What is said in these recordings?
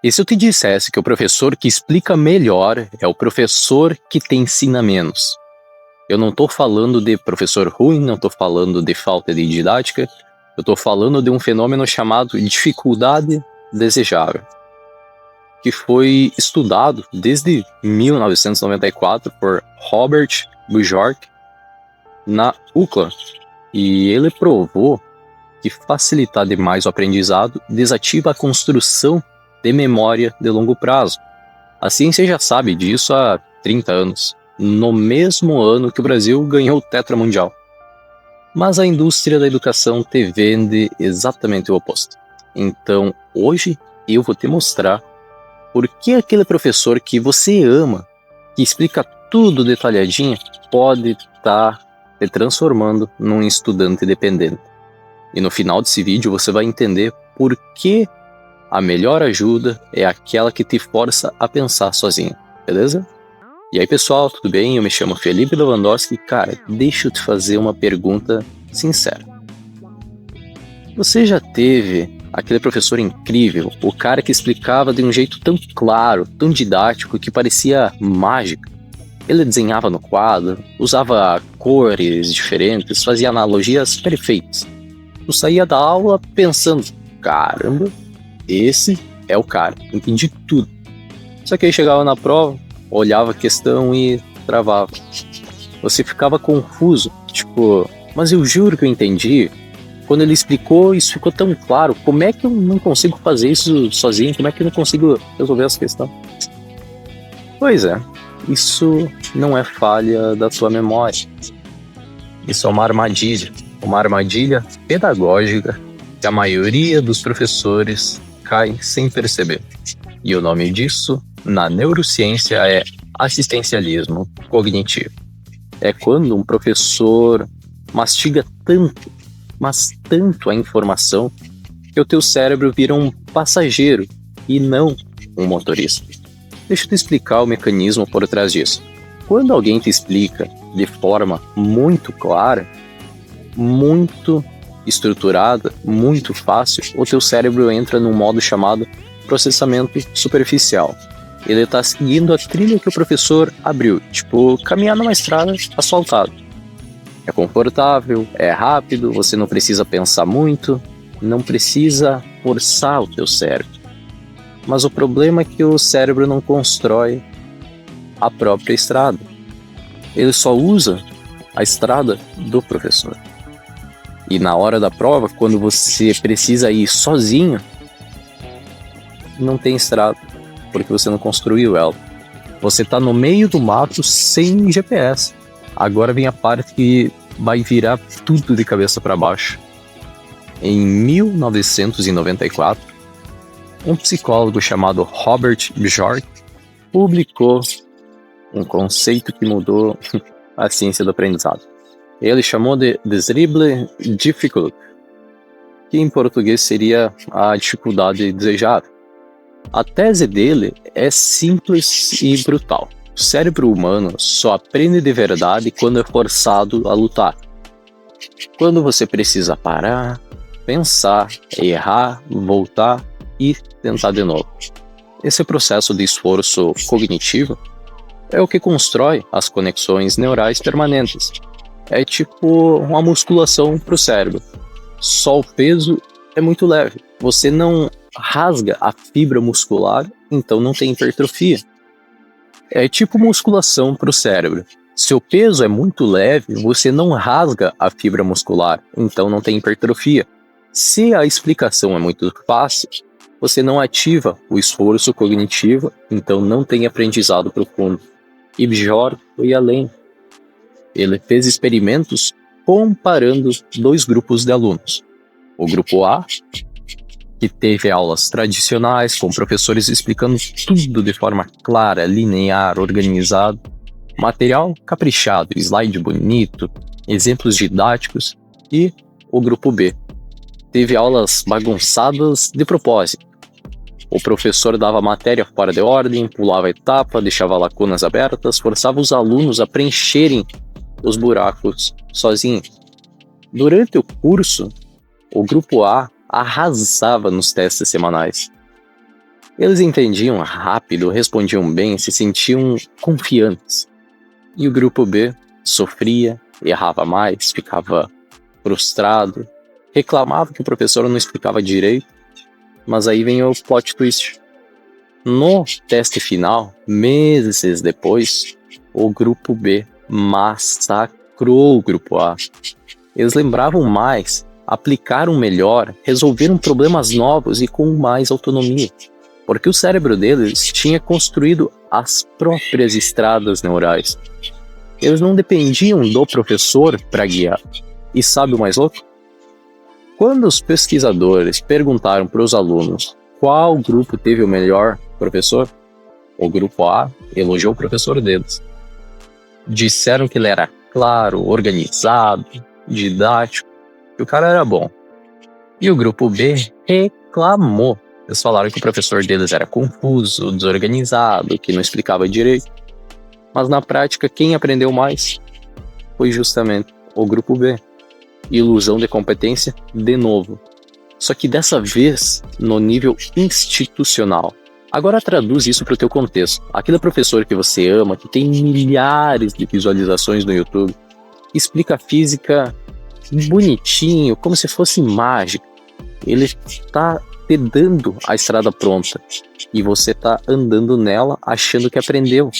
E se eu te dissesse que o professor que explica melhor é o professor que te ensina menos? Eu não estou falando de professor ruim, não estou falando de falta de didática, eu estou falando de um fenômeno chamado dificuldade desejável, que foi estudado desde 1994 por Robert Bjork na UCLA, e ele provou que facilitar demais o aprendizado desativa a construção de memória de longo prazo. A ciência já sabe disso há 30 anos, no mesmo ano que o Brasil ganhou o Tetra Mundial. Mas a indústria da educação te vende exatamente o oposto. Então, hoje eu vou te mostrar por que aquele professor que você ama, que explica tudo detalhadinho, pode estar te transformando num estudante dependente. E no final desse vídeo você vai entender por que a melhor ajuda é aquela que te força a pensar sozinho, beleza? E aí pessoal, tudo bem? Eu me chamo Felipe Lewandowski. Cara, deixa eu te fazer uma pergunta sincera. Você já teve aquele professor incrível, o cara que explicava de um jeito tão claro, tão didático, que parecia mágico? Ele desenhava no quadro, usava cores diferentes, fazia analogias perfeitas. Eu saía da aula pensando, caramba, esse é o cara, entendi tudo. Só que aí chegava na prova, olhava a questão e travava. Você ficava confuso, tipo, mas eu juro que eu entendi. Quando ele explicou, isso ficou tão claro. Como é que eu não consigo fazer isso sozinho? Como é que eu não consigo resolver essa questão? Pois é, isso não é falha da tua memória. Isso é uma armadilha pedagógica que a maioria dos professores cai sem perceber. E o nome disso, na neurociência, é assistencialismo cognitivo. É quando um professor mastiga tanto, mas tanto a informação, que o teu cérebro vira um passageiro e não um motorista. Deixa eu te explicar o mecanismo por trás disso. Quando alguém te explica de forma muito clara, muito estruturada, muito fácil, o teu cérebro entra num modo chamado processamento superficial. Ele está seguindo a trilha que o professor abriu, tipo caminhar numa estrada asfaltada. É confortável, é rápido, você não precisa pensar muito, não precisa forçar o teu cérebro. Mas o problema é que o cérebro não constrói a própria estrada. Ele só usa a estrada do professor. E na hora da prova, quando você precisa ir sozinho, não tem estrada, porque você não construiu ela. Você está no meio do mato sem GPS. Agora vem a parte que vai virar tudo de cabeça para baixo. Em 1994, um psicólogo chamado Robert Bjork publicou um conceito que mudou a ciência do aprendizado. Ele chamou de Desirable Difficult, que em português seria a dificuldade desejada. A tese dele é simples e brutal. O cérebro humano só aprende de verdade quando é forçado a lutar. Quando você precisa parar, pensar, errar, voltar e tentar de novo. Esse processo de esforço cognitivo é o que constrói as conexões neurais permanentes. É tipo uma musculação para o cérebro. Só o peso é muito leve. Você não rasga a fibra muscular, então não tem hipertrofia. É tipo musculação para o cérebro. Seu peso é muito leve, você não rasga a fibra muscular, então não tem hipertrofia. Se a explicação é muito fácil, você não ativa o esforço cognitivo, então não tem aprendizado profundo. E Bjork foi além. Ele fez experimentos comparando dois grupos de alunos. O grupo A, que teve aulas tradicionais, com professores explicando tudo de forma clara, linear, organizado, material caprichado, slide bonito, exemplos didáticos, e o grupo B. Teve aulas bagunçadas de propósito. O professor dava matéria fora de ordem, pulava a etapa, deixava lacunas abertas, forçava os alunos a preencherem os buracos sozinhos. Durante o curso, o grupo A arrasava nos testes semanais. Eles entendiam rápido, respondiam bem, se sentiam confiantes. E o grupo B sofria, errava mais, ficava frustrado, reclamava que o professor não explicava direito, mas aí vem o plot twist. No teste final, meses depois, o grupo B massacrou o grupo A. Eles lembravam mais, aplicaram melhor, resolveram problemas novos e com mais autonomia, porque o cérebro deles tinha construído as próprias estradas neurais. Eles não dependiam do professor para guiar. E sabe o mais louco? Quando os pesquisadores perguntaram para os alunos qual grupo teve o melhor professor, o grupo A elogiou o professor deles. Disseram que ele era claro, organizado, didático, que o cara era bom. E o grupo B reclamou. Eles falaram que o professor deles era confuso, desorganizado, que não explicava direito. Mas na prática, quem aprendeu mais foi justamente o grupo B. Ilusão de competência de novo. Só que dessa vez no nível institucional. Agora traduz isso para o teu contexto. Aquele professor que você ama, que tem milhares de visualizações no YouTube, explica física bonitinho, como se fosse mágica. Ele está te dando a estrada pronta e você está andando nela achando que aprendeu.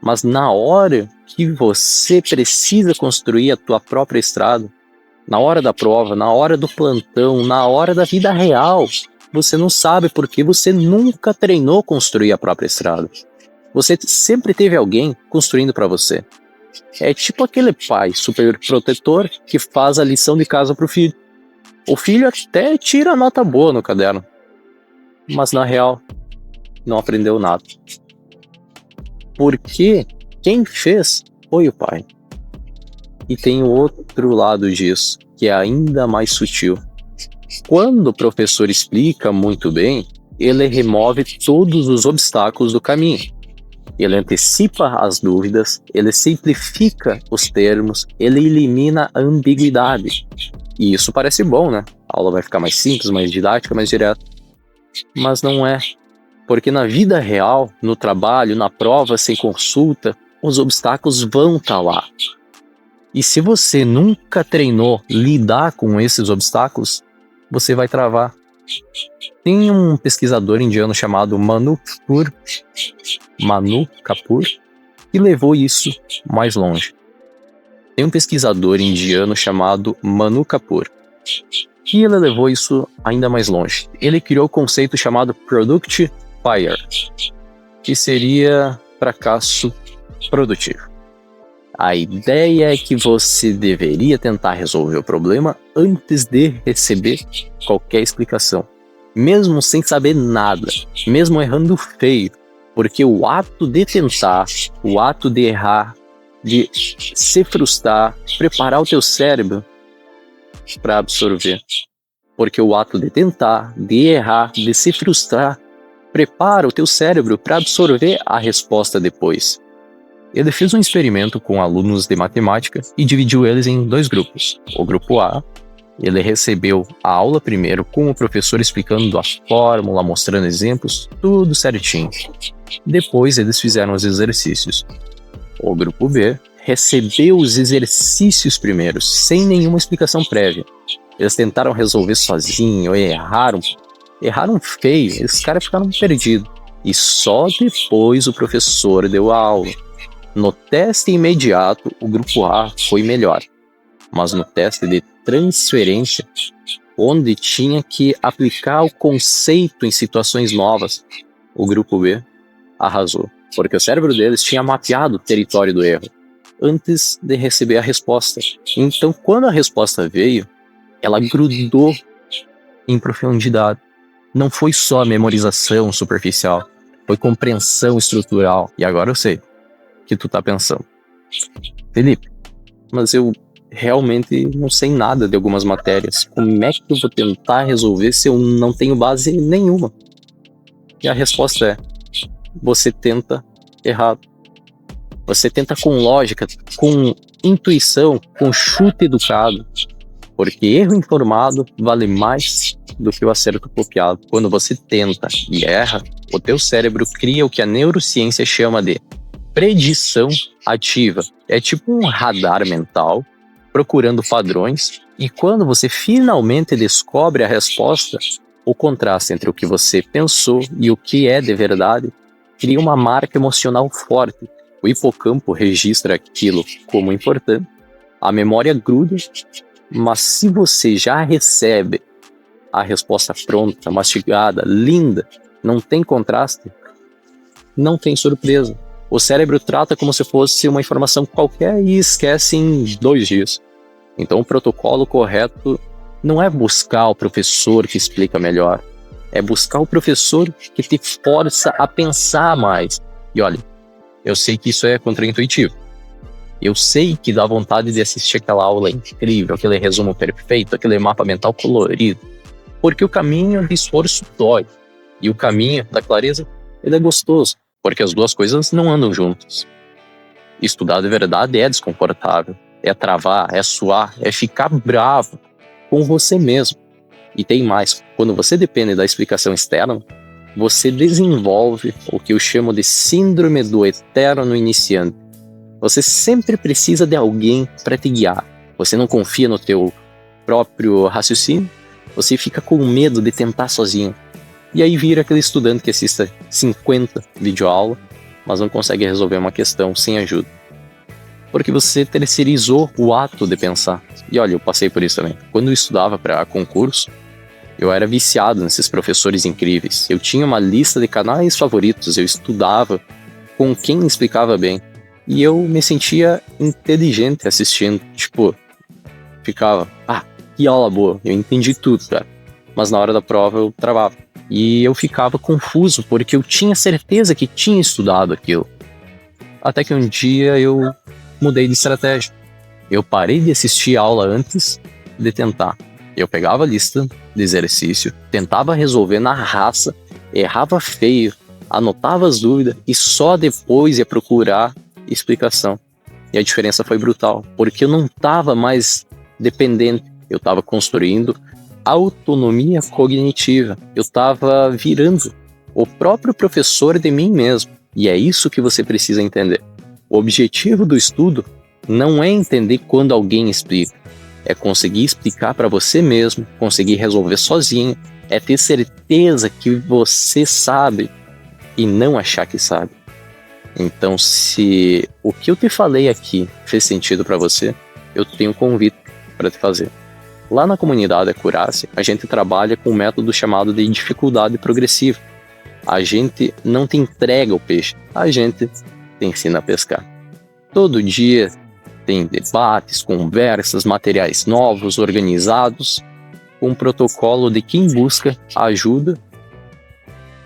Mas na hora que você precisa construir a tua própria estrada, na hora da prova, na hora do plantão, na hora da vida real, você não sabe porque você nunca treinou construir a própria estrada. Você sempre teve alguém construindo para você. É tipo aquele pai super protetor que faz a lição de casa pro filho. O filho até tira nota boa no caderno, mas na real não aprendeu nada. Porque quem fez foi o pai. E tem o outro lado disso, que é ainda mais sutil. Quando o professor explica muito bem, ele remove todos os obstáculos do caminho. Ele antecipa as dúvidas, ele simplifica os termos, ele elimina a ambiguidade. E isso parece bom, né? A aula vai ficar mais simples, mais didática, mais direta. Mas não é. Porque na vida real, no trabalho, na prova, sem consulta, os obstáculos vão estar lá. E se você nunca treinou lidar com esses obstáculos, você vai travar. Tem um pesquisador indiano chamado Manu Kapur, que levou isso mais longe. Tem um pesquisador indiano chamado Manu Kapur, que ele levou isso ainda mais longe. Ele criou o conceito chamado Product Fire, que seria fracasso produtivo. A ideia é que você deveria tentar resolver o problema antes de receber qualquer explicação, mesmo sem saber nada, mesmo errando feio, porque o ato de tentar, o ato de errar, de se frustrar, preparar o teu cérebro para absorver. Porque o ato de tentar, de errar, de se frustrar, prepara o teu cérebro para absorver a resposta depois. Ele fez um experimento com alunos de matemática e dividiu eles em 2 grupos. O grupo A, ele recebeu a aula primeiro com o professor explicando a fórmula, mostrando exemplos, tudo certinho. Depois eles fizeram os exercícios. O grupo B recebeu os exercícios primeiro, sem nenhuma explicação prévia. Eles tentaram resolver sozinho, erraram feio, esses caras ficaram perdidos. E só depois o professor deu a aula. No teste imediato, o grupo A foi melhor. Mas no teste de transferência, onde tinha que aplicar o conceito em situações novas, o grupo B arrasou. Porque o cérebro deles tinha mapeado o território do erro antes de receber a resposta. Então, quando a resposta veio, ela grudou em profundidade. Não foi só memorização superficial, foi compreensão estrutural. E agora eu sei o que tu tá pensando. Felipe, mas eu realmente não sei nada de algumas matérias. Como é que eu vou tentar resolver se eu não tenho base nenhuma? E a resposta é: você tenta errado. Você tenta com lógica, com intuição, com chute educado. Porque erro informado vale mais do que o acerto copiado. Quando você tenta e erra, o teu cérebro cria o que a neurociência chama de predição ativa. É tipo um radar mental procurando padrões, e quando você finalmente descobre a resposta, o contraste entre o que você pensou e o que é de verdade cria uma marca emocional forte. O hipocampo registra aquilo como importante, a memória gruda, mas se você já recebe a resposta pronta, mastigada, linda, não tem contraste, não tem surpresa. O cérebro trata como se fosse uma informação qualquer e esquece em 2 dias. Então o protocolo correto não é buscar o professor que explica melhor, é buscar o professor que te força a pensar mais. E olha, eu sei que isso é contraintuitivo. Eu sei que dá vontade de assistir aquela aula incrível, aquele resumo perfeito, aquele mapa mental colorido. Porque o caminho de esforço dói. E o caminho da clareza, ele é gostoso. Porque as duas coisas não andam juntas. Estudar de verdade é desconfortável. É travar, é suar, é ficar bravo com você mesmo. E tem mais, quando você depende da explicação externa, você desenvolve o que eu chamo de síndrome do eterno iniciante. Você sempre precisa de alguém para te guiar. Você não confia no teu próprio raciocínio, você fica com medo de tentar sozinho. E aí vira aquele estudante que assista 50 videoaulas, mas não consegue resolver uma questão sem ajuda. Porque você terceirizou o ato de pensar. E olha, eu passei por isso também. Quando eu estudava para concurso, eu era viciado nesses professores incríveis. Eu tinha uma lista de canais favoritos, eu estudava com quem explicava bem. E eu me sentia inteligente assistindo. Tipo, ficava, que aula boa, eu entendi tudo, cara. Mas na hora da prova eu travava. E eu ficava confuso, porque eu tinha certeza que tinha estudado aquilo. Até que um dia eu mudei de estratégia. Eu parei de assistir a aula antes de tentar. Eu pegava a lista de exercício, tentava resolver na raça, errava feio, anotava as dúvidas e só depois ia procurar explicação. E a diferença foi brutal, porque eu não estava mais dependente, eu estava construindo autonomia cognitiva, eu estava virando o próprio professor de mim mesmo. E é isso que você precisa entender. O objetivo do estudo não é entender quando alguém explica, é conseguir explicar para você mesmo, conseguir resolver sozinho, é ter certeza que você sabe e não achar que sabe. Então, se o que eu te falei aqui fez sentido para você, eu tenho um convite para te fazer. Lá na comunidade Acurácia, a gente trabalha com um método chamado de dificuldade progressiva. A gente não te entrega o peixe, a gente te ensina a pescar. Todo dia tem debates, conversas, materiais novos, organizados, com um protocolo de quem busca ajuda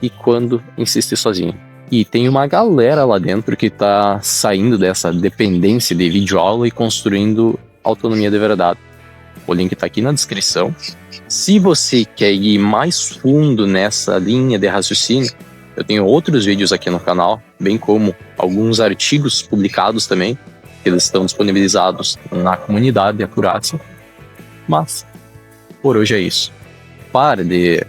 e quando insiste sozinho. E tem uma galera lá dentro que está saindo dessa dependência de videoaula e construindo autonomia de verdade. O link está aqui na descrição. Se você quer ir mais fundo nessa linha de raciocínio, eu tenho outros vídeos aqui no canal, bem como alguns artigos publicados também, que eles estão disponibilizados na comunidade Acurácia. Mas, por hoje é isso. Pare de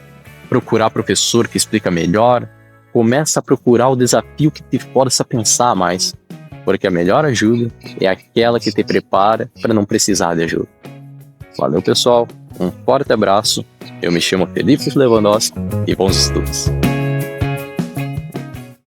procurar professor que explica melhor, começa a procurar o desafio que te força a pensar mais, porque a melhor ajuda é aquela que te prepara para não precisar de ajuda. Valeu, pessoal, um forte abraço, eu me chamo Felipe Lewandowski e bons estudos.